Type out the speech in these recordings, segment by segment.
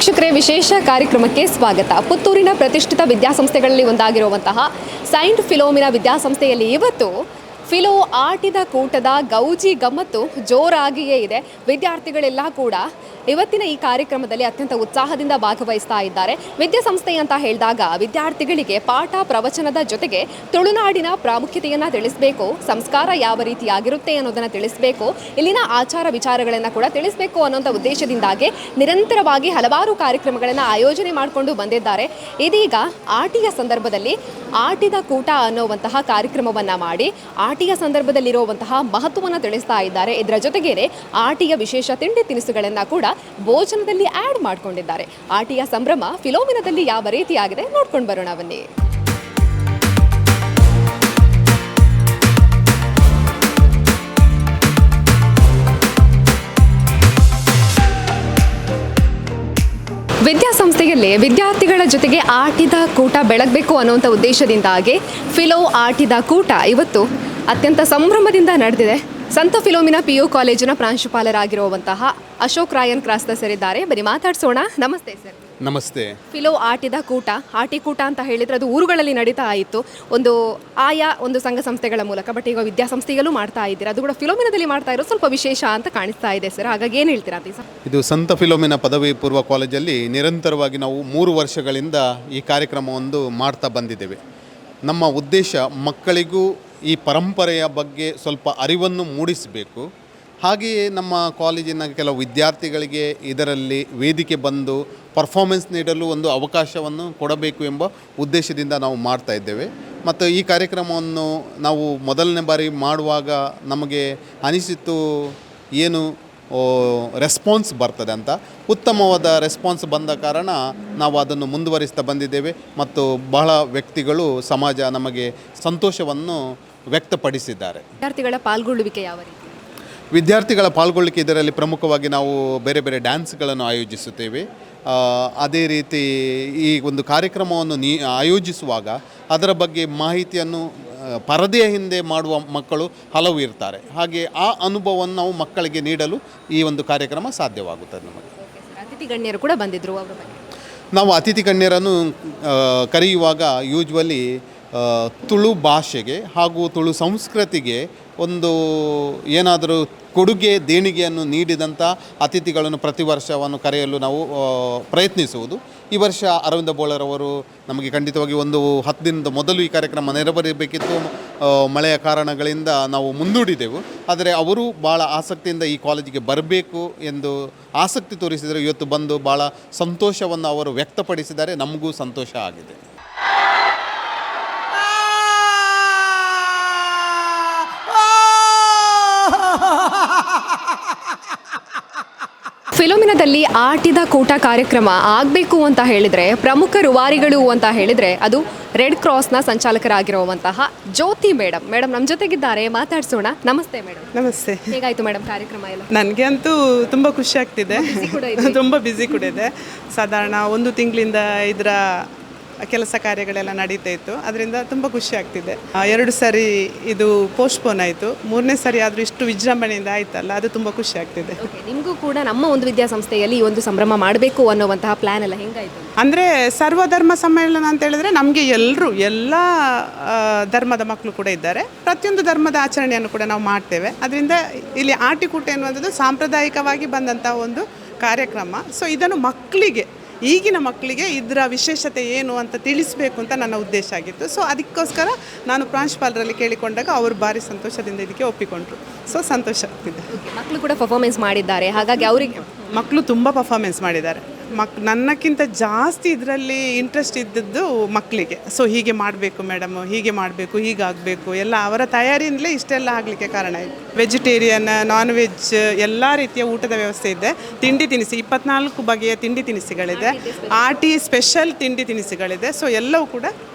ವೀಕ್ಷಕರೇ, ವಿಶೇಷ ಕಾರ್ಯಕ್ರಮಕ್ಕೆ ಸ್ವಾಗತ. ಪುತ್ತೂರಿನ ಪ್ರತಿಷ್ಠಿತ ವಿದ್ಯಾಸಂಸ್ಥೆಗಳಲ್ಲಿ ಒಂದಾಗಿರುವಂತಹ ಸೈಂಟ್ ಫಿಲೋಮಿನಾ ವಿದ್ಯಾಸಂಸ್ಥೆಯಲ್ಲಿ ಇವತ್ತು ಫಿಲೋ ಆಟಿದ ಕೂಟದ ಗೌಜಿ ಗಮ್ಮತ್ತು ಜೋರಾಗಿಯೇ ಇದೆ. ವಿದ್ಯಾರ್ಥಿಗಳೆಲ್ಲ ಕೂಡ ಇವತ್ತಿನ ಈ ಕಾರ್ಯಕ್ರಮದಲ್ಲಿ ಅತ್ಯಂತ ಉತ್ಸಾಹದಿಂದ ಭಾಗವಹಿಸ್ತಾ ಇದ್ದಾರೆ. ವಿದ್ಯಾಸಂಸ್ಥೆ ಅಂತ ಹೇಳಿದಾಗ ವಿದ್ಯಾರ್ಥಿಗಳಿಗೆ ಪಾಠ ಪ್ರವಚನದ ಜೊತೆಗೆ ತುಳುನಾಡಿನ ಪ್ರಾಮುಖ್ಯತೆಯನ್ನು ತಿಳಿಸಬೇಕು, ಸಂಸ್ಕಾರ ಯಾವ ರೀತಿಯಾಗಿರುತ್ತೆ ಅನ್ನೋದನ್ನು ತಿಳಿಸಬೇಕು, ಇಲ್ಲಿನ ಆಚಾರ ವಿಚಾರಗಳನ್ನು ಕೂಡ ತಿಳಿಸಬೇಕು ಅನ್ನೋಂಥ ಉದ್ದೇಶದಿಂದಾಗಿ ನಿರಂತರವಾಗಿ ಹಲವಾರು ಕಾರ್ಯಕ್ರಮಗಳನ್ನು ಆಯೋಜನೆ ಮಾಡಿಕೊಂಡು ಬಂದಿದ್ದಾರೆ. ಇದೀಗ ಆಟಿಯ ಸಂದರ್ಭದಲ್ಲಿ ಆಟಿದ ಕೂಟ ಅನ್ನುವಂತಹ ಕಾರ್ಯಕ್ರಮವನ್ನು ಮಾಡಿ ಆಟಿಯ ಸಂದರ್ಭದಲ್ಲಿರುವಂತಹ ಮಹತ್ವವನ್ನು ತಿಳಿಸ್ತಾ ಇದ್ದಾರೆ. ಇದರ ಜೊತೆಗೇನೆ ಆಟಿಯ ವಿಶೇಷ ತಿಂಡಿ ತಿನಿಸುಗಳನ್ನು ಕೂಡ ಭೋಜನದಲ್ಲಿ ಆ್ಯಡ್ ಮಾಡಿಕೊಂಡಿದ್ದಾರೆ. ಆಟಿಯ ಸಂಭ್ರಮ ಫಿಲೋಮಿನಾದಲ್ಲಿ ಯಾವ ರೀತಿಯಾಗಿದೆ ನೋಡ್ಕೊಂಡು ಬರೋಣ ಬನ್ನಿ. ವಿದ್ಯಾಸಂಸ್ಥೆಯಲ್ಲಿ ವಿದ್ಯಾರ್ಥಿಗಳ ಜೊತೆಗೆ ಆಟಿದ ಕೂಟ ಬೆಳಗಬೇಕು ಅನ್ನುವಂಥ ಉದ್ದೇಶದಿಂದಾಗಿ ಫಿಲೋ ಆಟಿದ ಕೂಟ ಇವತ್ತು ಅತ್ಯಂತ ಸಂಭ್ರಮದಿಂದ ನಡೆದಿದೆ. ಸಂತ ಫಿಲೋಮಿನಾ PU ಕಾಲೇಜಿನ ಪ್ರಾಂಶುಪಾಲರಾಗಿರುವಂತಹ ಅಶೋಕ್ ರಾಯನ್ ಕ್ರಾಸ್ತ ಸರ್ ಇದ್ದಾರೆ. ಬನ್ನಿ ಮಾತಾಡ್ಸೋಣ. ನಮಸ್ತೆ ಸರ್. ನಮಸ್ತೆ. ಫಿಲೋ ಆಟಿದ ಕೂಟ, ಆಟಿಕೂಟ ಅಂತ ಹೇಳಿದರೆ ಅದು ಊರುಗಳಲ್ಲಿ ನಡೀತಾ ಇತ್ತು ಒಂದು ಸಂಘ ಸಂಸ್ಥೆಗಳ ಮೂಲಕ. ಬಟ್ ಈಗ ವಿದ್ಯಾಸಂಸ್ಥೆಯಲ್ಲೂ ಮಾಡ್ತಾ ಇದ್ದೀರಾ, ಅದು ಕೂಡ ಫಿಲೋಮಿನಾದಲ್ಲಿ ಮಾಡ್ತಾ ಇರೋದು ಸ್ವಲ್ಪ ವಿಶೇಷ ಅಂತ ಕಾಣಿಸ್ತಾ ಇದೆ ಸರ್. ಹಾಗಾಗಿ ಏನು ಹೇಳ್ತೀರಾ ಸರ್? ಇದು ಸಂತ ಫಿಲೋಮಿನಾ ಪದವಿ ಪೂರ್ವ ಕಾಲೇಜಲ್ಲಿ ನಿರಂತರವಾಗಿ ನಾವು 3 ವರ್ಷಗಳಿಂದ ಈ ಕಾರ್ಯಕ್ರಮವೊಂದು ಮಾಡ್ತಾ ಬಂದಿದ್ದೇವೆ. ನಮ್ಮ ಉದ್ದೇಶ ಮಕ್ಕಳಿಗೂ ಈ ಪರಂಪರೆಯ ಬಗ್ಗೆ ಸ್ವಲ್ಪ ಅರಿವನ್ನು ಮೂಡಿಸಬೇಕು. ಹಾಗೆಯೇ ನಮ್ಮ ಕಾಲೇಜಿನ ಕೆಲವು ವಿದ್ಯಾರ್ಥಿಗಳಿಗೆ ಇದರಲ್ಲಿ ವೇದಿಕೆ ಬಂದು ಪರ್ಫಾರ್ಮೆನ್ಸ್ ನೀಡಲು ಒಂದು ಅವಕಾಶವನ್ನು ಕೊಡಬೇಕು ಎಂಬ ಉದ್ದೇಶದಿಂದ ನಾವು ಮಾಡ್ತಾ ಇದ್ದೇವೆ. ಮತ್ತು ಈ ಕಾರ್ಯಕ್ರಮವನ್ನು ನಾವು ಮೊದಲನೇ ಬಾರಿ ಮಾಡುವಾಗ ನಮಗೆ ಅನಿಸಿತು ಏನು ರೆಸ್ಪಾನ್ಸ್ ಬರ್ತದೆ ಅಂತ. ಉತ್ತಮವಾದ ರೆಸ್ಪಾನ್ಸ್ ಬಂದ ಕಾರಣ ನಾವು ಅದನ್ನು ಮುಂದುವರಿಸ್ತಾ ಬಂದಿದ್ದೇವೆ ಮತ್ತು ಬಹಳ ವ್ಯಕ್ತಿಗಳು ಸಮಾಜ ನಮಗೆ ಸಂತೋಷವನ್ನು ವ್ಯಕ್ತಪಡಿಸಿದ್ದಾರೆ. ವಿದ್ಯಾರ್ಥಿಗಳ ಪಾಲ್ಗೊಳ್ಳುವಿಕೆ ಯಾವ ರೀತಿ? ವಿದ್ಯಾರ್ಥಿಗಳ ಪಾಲ್ಗೊಳ್ಳಿಕೆ ಇದರಲ್ಲಿ ಪ್ರಮುಖವಾಗಿ ನಾವು ಬೇರೆ ಬೇರೆ ಡ್ಯಾನ್ಸ್ಗಳನ್ನು ಆಯೋಜಿಸುತ್ತೇವೆ. ಅದೇ ರೀತಿ ಈ ಒಂದು ಕಾರ್ಯಕ್ರಮವನ್ನು ಆಯೋಜಿಸುವಾಗ ಅದರ ಬಗ್ಗೆ ಮಾಹಿತಿಯನ್ನು ಪರದೆಯ ಹಿಂದೆ ಮಾಡುವ ಮಕ್ಕಳು ಹಲವು ಇರ್ತಾರೆ. ಹಾಗೆ ಆ ಅನುಭವವನ್ನು ನಾವು ಮಕ್ಕಳಿಗೆ ನೀಡಲು ಈ ಒಂದು ಕಾರ್ಯಕ್ರಮ ಸಾಧ್ಯವಾಗುತ್ತದೆ. ನಮಗೆ ಅತಿಥಿ ಗಣ್ಯರು ಕೂಡ ಬಂದಿದ್ದರು. ಅವರ ಬಗ್ಗೆ ನಾವು ಅತಿಥಿ ಗಣ್ಯರನ್ನು ಕರೆಯುವಾಗ ಯೂಶ್ವಲಿ ತುಳು ಭಾಷೆಗೆ ಹಾಗೂ ತುಳು ಸಂಸ್ಕೃತಿಗೆ ಒಂದು ಏನಾದರೂ ಕೊಡುಗೆ ದೇಣಿಗೆಯನ್ನು ನೀಡಿದಂಥ ಅತಿಥಿಗಳನ್ನು ಪ್ರತಿ ವರ್ಷವನ್ನು ಕರೆಯಲು ನಾವು ಪ್ರಯತ್ನಿಸುವುದು. ಈ ವರ್ಷ ಅರವಿಂದ ಬೋಳರವರು ನಮಗೆ ಖಂಡಿತವಾಗಿ ಒಂದು 10 ದಿನದ ಮೊದಲು ಈ ಕಾರ್ಯಕ್ರಮ ನೆರವೇರಬೇಕಿತ್ತು. ಮಳೆಯ ಕಾರಣಗಳಿಂದ ನಾವು ಮುಂದೂಡಿದೆವು. ಆದರೆ ಅವರು ಭಾಳ ಆಸಕ್ತಿಯಿಂದ ಈ ಕಾಲೇಜಿಗೆ ಬರಬೇಕು ಎಂದು ಆಸಕ್ತಿ ತೋರಿಸಿದರೆ ಇವತ್ತು ಬಂದು ಭಾಳ ಸಂತೋಷವನ್ನು ಅವರು ವ್ಯಕ್ತಪಡಿಸಿದ್ದಾರೆ. ನಮಗೂ ಸಂತೋಷ ಆಗಿದೆ. ಫಿಲೋಮಿನಾದಲ್ಲಿ ಆಟಿದ ಕೂಟ ಕಾರ್ಯಕ್ರಮ ಆಗಬೇಕು ಅಂತ ಹೇಳಿದರೆ ಪ್ರಮುಖ ರೂವಾರಿಗಳು ಅಂತ ಹೇಳಿದರೆ ಅದು ರೆಡ್ ಕ್ರಾಸ್ನ ಸಂಚಾಲಕರಾಗಿರುವಂತಹ ಜ್ಯೋತಿ ಮೇಡಮ್. ನಮ್ಮ ಜೊತೆಗಿದ್ದಾರೆ, ಮಾತಾಡ್ಸೋಣ. ನಮಸ್ತೆ ಮೇಡಮ್. ನಮಸ್ತೆ. ಹೇಗಾಯಿತು ಮೇಡಮ್ ಕಾರ್ಯಕ್ರಮ ಎಲ್ಲ? ನನಗೆ ಅಂತೂ ತುಂಬ ಖುಷಿ ಆಗ್ತಿದೆ, ತುಂಬ ಬ್ಯುಸಿ ಕೂಡ ಇದೆ. ಸಾಧಾರಣ 1 ತಿಂಗಳಿಂದ ಇದರ ಕೆಲಸ ಕಾರ್ಯಗಳೆಲ್ಲ ನಡೀತಾ ಇತ್ತು. ಅದರಿಂದ ತುಂಬ ಖುಷಿ ಆಗ್ತಿದೆ. 2 ಸರಿ ಇದು ಪೋಸ್ಟ್ಪೋನ್ ಆಯಿತು, 3ನೇ ಸರಿ ಆದರೂ ಇಷ್ಟು ವಿಜೃಂಭಣೆಯಿಂದ ಆಯ್ತಲ್ಲ, ಅದು ತುಂಬ ಖುಷಿ ಆಗ್ತಿದೆ. ನಿಮಗೂ ಕೂಡ ನಮ್ಮ ಒಂದು ವಿದ್ಯಾಸಂಸ್ಥೆಯಲ್ಲಿ ಈ ಒಂದು ಸಂಭ್ರಮ ಮಾಡಬೇಕು ಅನ್ನುವಂತಹ ಪ್ಲ್ಯಾನ್ ಎಲ್ಲ ಹೆಂಗಾಯಿತು? ಅಂದರೆ ಸರ್ವಧರ್ಮ ಸಮ್ಮೇಳನ ಅಂತ ಹೇಳಿದ್ರೆ ನಮಗೆ ಎಲ್ಲ ಧರ್ಮದ ಮಕ್ಕಳು ಕೂಡ ಇದ್ದಾರೆ. ಪ್ರತಿಯೊಂದು ಧರ್ಮದ ಆಚರಣೆಯನ್ನು ಕೂಡ ನಾವು ಮಾಡ್ತೇವೆ. ಅದರಿಂದ ಇಲ್ಲಿ ಆಟಿಕೂಟ ಎನ್ನುವಂಥದ್ದು ಸಾಂಪ್ರದಾಯಿಕವಾಗಿ ಬಂದಂಥ ಒಂದು ಕಾರ್ಯಕ್ರಮ. ಸೊ ಇದನ್ನು ಈಗಿನ ಮಕ್ಕಳಿಗೆ ಇದರ ವಿಶೇಷತೆ ಏನು ಅಂತ ತಿಳಿಸಬೇಕು ಅಂತ ನನ್ನ ಉದ್ದೇಶ ಆಗಿತ್ತು. ಸೊ ಅದಕ್ಕೋಸ್ಕರ ನಾನು ಪ್ರಾಂಶುಪಾಲರಲ್ಲಿ ಕೇಳಿಕೊಂಡಾಗ ಅವರು ಭಾರಿ ಸಂತೋಷದಿಂದ ಇದಕ್ಕೆ ಒಪ್ಪಿಕೊಂಡ್ರು. ಸೊ ಸಂತೋಷ ಆಗ್ತಿದೆ. ಮಕ್ಕಳು ಕೂಡ ಪರ್ಫಾರ್ಮೆನ್ಸ್ ಮಾಡಿದ್ದಾರೆ, ಹಾಗಾಗಿ ಅವರಿಗೆ ಮಕ್ಕಳು ತುಂಬ ಪರ್ಫಾರ್ಮೆನ್ಸ್ ಮಾಡಿದ್ದಾರೆ. ನನ್ನಕ್ಕಿಂತ ಜಾಸ್ತಿ ಇದರಲ್ಲಿ ಇಂಟ್ರೆಸ್ಟ್ ಇದ್ದದ್ದು ಮಕ್ಕಳಿಗೆ. ಸೊ ಹೀಗೆ ಮಾಡಬೇಕು ಮೇಡಮು, ಹೀಗೆ ಮಾಡಬೇಕು, ಹೀಗಾಗಬೇಕು ಎಲ್ಲ ಅವರ ತಯಾರಿಯಿಂದಲೇ ಇಷ್ಟೆಲ್ಲ ಆಗಲಿಕ್ಕೆ ಕಾರಣ ಆಯಿತು. ವೆಜಿಟೇರಿಯನ್, ನಾನ್ ವೆಜ್ ಎಲ್ಲ ರೀತಿಯ ಊಟದ ವ್ಯವಸ್ಥೆ ಇದೆ. ತಿಂಡಿ ತಿನಿಸಿ 24 ಬಗೆಯ ತಿಂಡಿ ತಿನಿಸುಗಳಿದೆ. ಆಟಿ ಸ್ಪೆಷಲ್ ತಿಂಡಿ ತಿನಿಸುಗಳಿದೆ. ಸೊ ಎಲ್ಲವೂ ಕೂಡ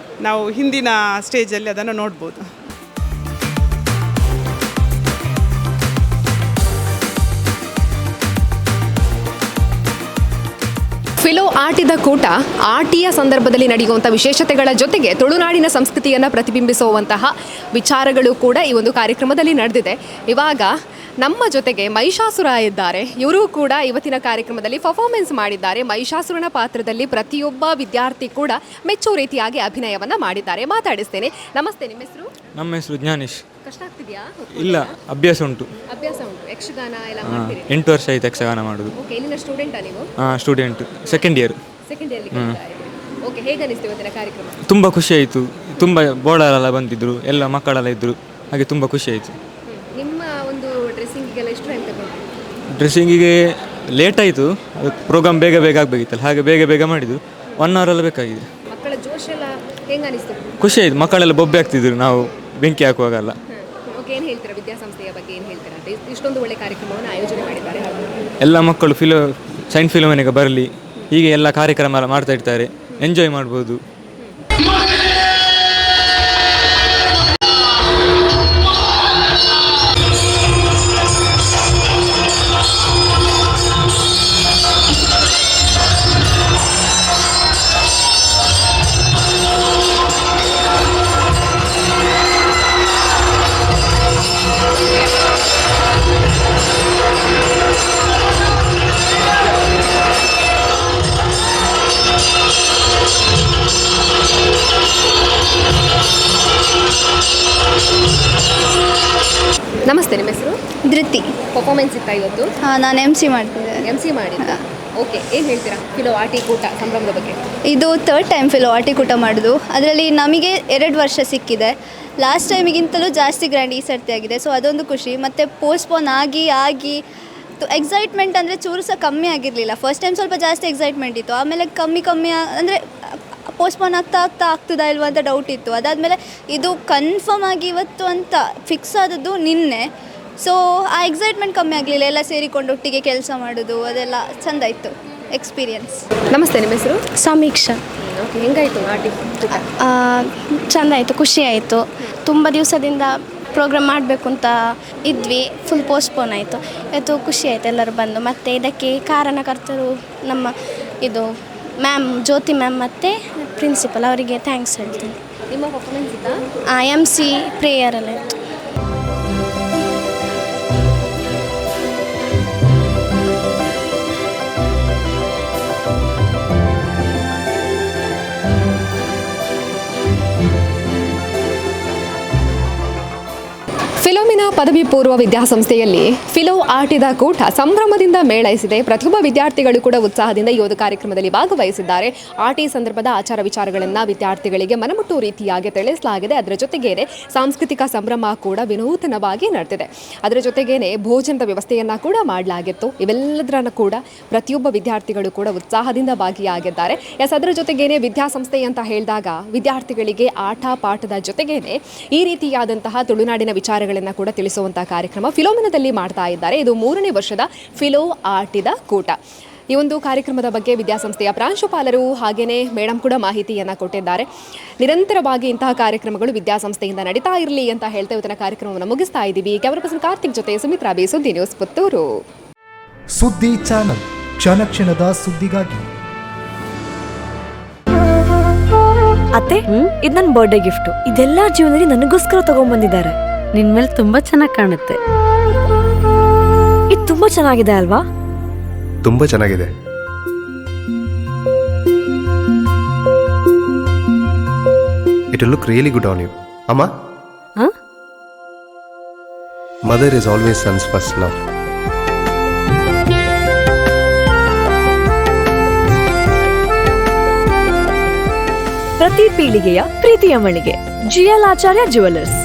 ನಾವು ಹಿಂದಿನ ಸ್ಟೇಜಲ್ಲಿ ಅದನ್ನು ನೋಡ್ಬೋದು. ಫಿಲೋ ಆಟಿದ ಕೂಟ ಆಟಿಯ ಸಂದರ್ಭದಲ್ಲಿ ನಡೆಯುವಂಥ ವಿಶೇಷತೆಗಳ ಜೊತೆಗೆ ತುಳುನಾಡಿನ ಸಂಸ್ಕೃತಿಯನ್ನು ಪ್ರತಿಬಿಂಬಿಸುವಂತಹ ವಿಚಾರಗಳು ಕೂಡ ಈ ಒಂದು ಕಾರ್ಯಕ್ರಮದಲ್ಲಿ ನಡೆದಿದೆ. ಇವಾಗ ನಮ್ಮ ಜೊತೆಗೆ ಮಹಿಷಾಸುರ ಇದ್ದಾರೆ. ಇವರು ಕೂಡ ಇವತ್ತಿನ ಕಾರ್ಯಕ್ರಮದಲ್ಲಿ ಪರ್ಫಾರ್ಮೆನ್ಸ್ ಮಾಡಿದ್ದಾರೆ. ಮಹಿಷಾಸುರನ ಪಾತ್ರದಲ್ಲಿ ಪ್ರತಿಯೊಬ್ಬ ವಿದ್ಯಾರ್ಥಿ ಕೂಡ ಮೆಚ್ಚೋ ರೀತಿಯಾಗಿ ಅಭಿನಯವನ್ನು ಮಾಡಿದ್ದಾರೆ. ಮಾತಾಡಿಸ್ತೇನೆ. ನಮಸ್ತೆ, ನಿಮ್ಮ ಹೆಸರು? ನಮ್ಮ ಹೆಸರು ಜ್ಞಾನೇಶ್. ಕಷ್ಟ ಆಗ್ತಿದೆಯಾ? ಇಲ್ಲ, ಅಭ್ಯಾಸ ಉಂಟು. ಅಭ್ಯಾಸ ಉಂಟು. ಯಕ್ಷಗಾನ ಎಲ್ಲ ಮಾಡ್ತೀರಿ? 8 ವರ್ಷ ಆಯ್ತು ಯಕ್ಷಗಾನ ಮಾಡೋದು. ಓಕೆ, ಇಲ್ಲಿನ ಸ್ಟೂಡೆಂಟಾ ನೀವು? Student, second year. Second yearly okay, ಹೇಗೆ ಅನಿಸ್ತು ಇವತ್ತಿನ ಕಾರ್ಯಕ್ರಮ? ತುಂಬ ಖುಷಿ ಆಯಿತು. ತುಂಬ ಬೋರ್ಡರೆಲ್ಲ ಬಂದಿದ್ದರು, ಎಲ್ಲ ಮಕ್ಕಳೆಲ್ಲ ಇದ್ದರು, ಹಾಗೆ ತುಂಬ ಖುಷಿ ಆಯಿತು. ನಿಮ್ಮ ಒಂದು ಡ್ರೆಸ್ಸಿಂಗಿಗೆಲ್ಲ ಎಷ್ಟು ಟೈಮ್ ತಗೊಂಡು? ಡ್ರೆಸ್ಸಿಂಗಿಗೆ ಲೇಟ್ ಆಯಿತು, ಅದು ಪ್ರೋಗ್ರಾಮ್ ಬೇಗ ಬೇಗ ಆಗಬೇಕಿತ್ತಲ್ಲ, ಹಾಗೆ ಬೇಗ ಬೇಗ ಮಾಡಿದ್ದು. 1 hour ಎಲ್ಲ ಬೇಕಾಗಿದೆ. ಮಕ್ಕಳ ಜೋಶ್ ಎಲ್ಲ ಹೆಂಗೆ ಅನಿಸ್ತು? ಖುಷಿ ಆಯಿತು. ಮಕ್ಕಳೆಲ್ಲ ಬೊಬ್ಬೆ ಆಗ್ತಿದ್ರು ನಾವು ಬೆಂಕಿ ಹಾಕುವಾಗಲ್ಲ. ಓಕೆ, ಏನು ಹೇಳ್ತೀರಾ ವಿದ್ಯಾಸಂಸ್ಥೆಯ ಬಗ್ಗೆ? ಏನು ಹೇಳ್ತೀರಾ ಅಂತ ಇಷ್ಟೊಂದು ಒಳ್ಳೆ ಕಾರ್ಯಕ್ರಮವನ್ನು ಆಯೋಜನೆ ಮಾಡಿದ್ದಾರೆ? ಎಲ್ಲ ಮಕ್ಕಳು ಸೈನ್ಸ್ ಫಿಲೋಮಿನೆಗೆ ಬರಲಿ, ಹೀಗೆ ಎಲ್ಲ ಕಾರ್ಯಕ್ರಮ ಎಲ್ಲ ಮಾಡ್ತಾ ಇರ್ತಾರೆ, ಎಂಜಾಯ್ ಮಾಡ್ಬೋದು. ನಮಸ್ತೆ, ನಿಮ್ಮ ಹೆಸರು? ಧೃತಿ. ಪರ್ಫಾರ್ಮೆನ್ಸ್ ಇತ್ತಾ ಇವತ್ತು? ಹಾಂ, ನಾನು MC ಮಾಡ್ತಿದ್ದೆ. MC ಮಾಡಿದ್ದ. ಓಕೆ, ಏನು ಹೇಳ್ತೀರಾ ಫಿಲೋ ಆಟಿ ಕೂಟ ಸಂಭ್ರಮದ ಬಗ್ಗೆ? ಇದು 3rd ಟೈಮ್ ಫಿಲೋ ಆಟಿ ಕೂಟ ಮಾಡೋದು. ಅದರಲ್ಲಿ ನಮಗೆ 2 ವರ್ಷ ಸಿಕ್ಕಿದೆ. ಲಾಸ್ಟ್ ಟೈಮಿಗಿಂತಲೂ ಜಾಸ್ತಿ ಗ್ರ್ಯಾಂಡ್ ಈ ಸರ್ತಿ ಆಗಿದೆ. ಸೊ ಅದೊಂದು ಖುಷಿ. ಮತ್ತು ಪೋಸ್ಟ್ಪೋನ್ ಆಗಿ ಎಕ್ಸೈಟ್ಮೆಂಟ್ ಅಂದರೆ ಚೂರು ಸಹ ಕಮ್ಮಿ ಆಗಿರಲಿಲ್ಲ. ಫಸ್ಟ್ ಟೈಮ್ ಸ್ವಲ್ಪ ಜಾಸ್ತಿ ಎಕ್ಸೈಟ್ಮೆಂಟ್ ಇತ್ತು, ಆಮೇಲೆ ಕಮ್ಮಿ ಅಂದರೆ ಪೋಸ್ಟ್ಪೋನ್ ಆಗ್ತದಾ ಇಲ್ವಾ ಅಂತ ಡೌಟ್ ಇತ್ತು. ಅದಾದಮೇಲೆ ಇದು ಕನ್ಫರ್ಮ್ ಆಗಿ ಇವತ್ತು ಅಂತ ಫಿಕ್ಸ್ ಆದದ್ದು ನಿನ್ನೆ. ಸೊ ಆ ಎಕ್ಸೈಟ್ಮೆಂಟ್ ಕಮ್ಮಿ ಆಗಲಿಲ್ಲ. ಎಲ್ಲ ಸೇರಿಕೊಂಡು ಒಟ್ಟಿಗೆ ಕೆಲಸ ಮಾಡೋದು ಅದೆಲ್ಲ ಚೆಂದ ಇತ್ತು ಎಕ್ಸ್ಪೀರಿಯನ್ಸ್. ನಮಸ್ತೆ, ನಿಮ್ಮ ಹೆಸರು? ಸಮೀಕ್ಷಾ. ಓಕೆ, ಹೆಂಗಾಯಿತು ಆಟಿ ಕೂಟ? ಚೆಂದ ಆಯಿತು, ಖುಷಿ ಆಯಿತು. ತುಂಬ ದಿವಸದಿಂದ ಪ್ರೋಗ್ರಾಮ್ ಮಾಡಬೇಕು ಅಂತ ಇದ್ವಿ, ಫುಲ್ ಪೋಸ್ಟ್ಪೋನ್ ಆಯಿತು. ಇವತ್ತು ಖುಷಿ ಆಯಿತು ಎಲ್ಲರೂ ಬಂದು. ಮತ್ತು ಇದಕ್ಕೆ ಕಾರಣಕರ್ತರು ನಮ್ಮ ಮ್ಯಾಮ್ ಜ್ಯೋತಿ ಮ್ಯಾಮ್ ಮತ್ತು ಪ್ರಿನ್ಸಿಪಲ್, ಅವರಿಗೆ ಥ್ಯಾಂಕ್ಸ್ ಹೇಳ್ತೀನಿ. ನಿಮ್ಮ ಪರ್ಫಾರ್ಮೆನ್ಸ್ ಇತ್ತಾ? MC ಪ್ರೇಯರೆಲ್ಲ ಇತ್ತು. ಫಿಲೋಮಿನಾ ಪದವಿ ಪೂರ್ವ ವಿದ್ಯಾಸಂಸ್ಥೆಯಲ್ಲಿ ಫಿಲೋ ಆಟಿದ ಕೂಟ ಸಂಭ್ರಮದಿಂದ ಮೇಳೈಸಿದೆ. ಪ್ರತಿಯೊಬ್ಬ ವಿದ್ಯಾರ್ಥಿಗಳು ಕೂಡ ಉತ್ಸಾಹದಿಂದ ಈ ಒಂದು ಕಾರ್ಯಕ್ರಮದಲ್ಲಿ ಭಾಗವಹಿಸಿದ್ದಾರೆ. ಆಟಿ ಸಂದರ್ಭದ ಆಚಾರ ವಿಚಾರಗಳನ್ನು ವಿದ್ಯಾರ್ಥಿಗಳಿಗೆ ಮನಮುಟ್ಟುವ ರೀತಿಯಾಗಿ ತಿಳಿಸಲಾಗಿದೆ. ಅದರ ಜೊತೆಗೇನೆ ಸಾಂಸ್ಕೃತಿಕ ಸಂಭ್ರಮ ಕೂಡ ವಿನೂತನವಾಗಿ ನಡೆದಿದೆ. ಅದರ ಜೊತೆಗೇನೆ ಭೋಜನದ ವ್ಯವಸ್ಥೆಯನ್ನು ಕೂಡ ಮಾಡಲಾಗಿತ್ತು. ಇವೆಲ್ಲದರನ್ನು ಕೂಡ ಪ್ರತಿಯೊಬ್ಬ ವಿದ್ಯಾರ್ಥಿಗಳು ಕೂಡ ಉತ್ಸಾಹದಿಂದ ಭಾಗಿಯಾಗಿದ್ದಾರೆ. ಅದರ ಜೊತೆಗೇನೆ ವಿದ್ಯಾಸಂಸ್ಥೆ ಅಂತ ಹೇಳಿದಾಗ ವಿದ್ಯಾರ್ಥಿಗಳಿಗೆ ಆಟ ಪಾಠದ ಜೊತೆಗೇನೆ ಈ ರೀತಿಯಾದಂತಹ ತುಳುನಾಡಿನ ವಿಚಾರಗಳನ್ನು ಕೂಡ ತಿಳಿಸುವಂತಹ ಕಾರ್ಯಕ್ರಮ ಫಿಲೋಮಿನಾದಲ್ಲಿ ಮಾಡ್ತಾ ಇದ್ದಾರೆ. ಇದು 3ನೇ ವರ್ಷದ ಫಿಲೋ ಆಟಿದ ಕೂಟ. ಈ ಒಂದು ಕಾರ್ಯಕ್ರಮದ ಬಗ್ಗೆ ವಿದ್ಯಾಸಂಸ್ಥೆಯ ಪ್ರಾಂಶುಪಾಲರು ಹಾಗೇನೆ ಮೇಡಮ್ ಕೂಡ ಮಾಹಿತಿಯನ್ನು ಕೊಟ್ಟಿದ್ದಾರೆ. ನಿರಂತರವಾಗಿ ಇಂತಹ ಕಾರ್ಯಕ್ರಮಗಳು ವಿದ್ಯಾಸಂಸ್ಥೆಯಿಂದ ನಡೀತಾ ಇರಲಿ ಅಂತ ಹೇಳ್ತಾ ಇವತ್ತಿನ ಕಾರ್ಯಕ್ರಮವನ್ನು ಮುಗಿಸ್ತಾ ಇದ್ದೀವಿ. ಕ್ಯಾಮರಾ ಪರ್ಸನ್ ಕಾರ್ತಿಕ್ ಜೊತೆ ಸುಮಿತ್ರಾ ಬಿ, ಸುದ್ದಿ ನ್ಯೂಸ್, ಪುತ್ತೂರು. ಸುದ್ದಿ ಚಾನಲ್, ಕ್ಷಣ ಕ್ಷಣದ ಸುದ್ದಿಗಾಗಿ. ಅತ್ತೆ, ಇದು ನನ್ನ ಬರ್ಡೇ ಗಿಫ್ಟು. ಇದೆಲ್ಲ ಜೀವನದಲ್ಲಿ ನನಗೋಸ್ಕರ ತಗೊಂಡ್ಬಂದಿದ್ದಾರೆ. ನಿನ್ ಮೇಲೆ ತುಂಬಾ ಚೆನ್ನಾಗಿ ಕಾಣುತ್ತೆ. ಇದು ತುಂಬಾ ಚೆನ್ನಾಗಿದೆ ಅಲ್ವಾ? ತುಂಬಾ ಚೆನ್ನಾಗಿದೆ. It will look really good on you. Amma? Huh? Mother is always son's first love. ಪ್ರತಿ ಪೀಳಿಗೆಯ ಪ್ರೀತಿಯ ಮಳಿಗೆ GL ಆಚಾರ್ಯ ಜುವೆಲ್ಲರ್ಸ್.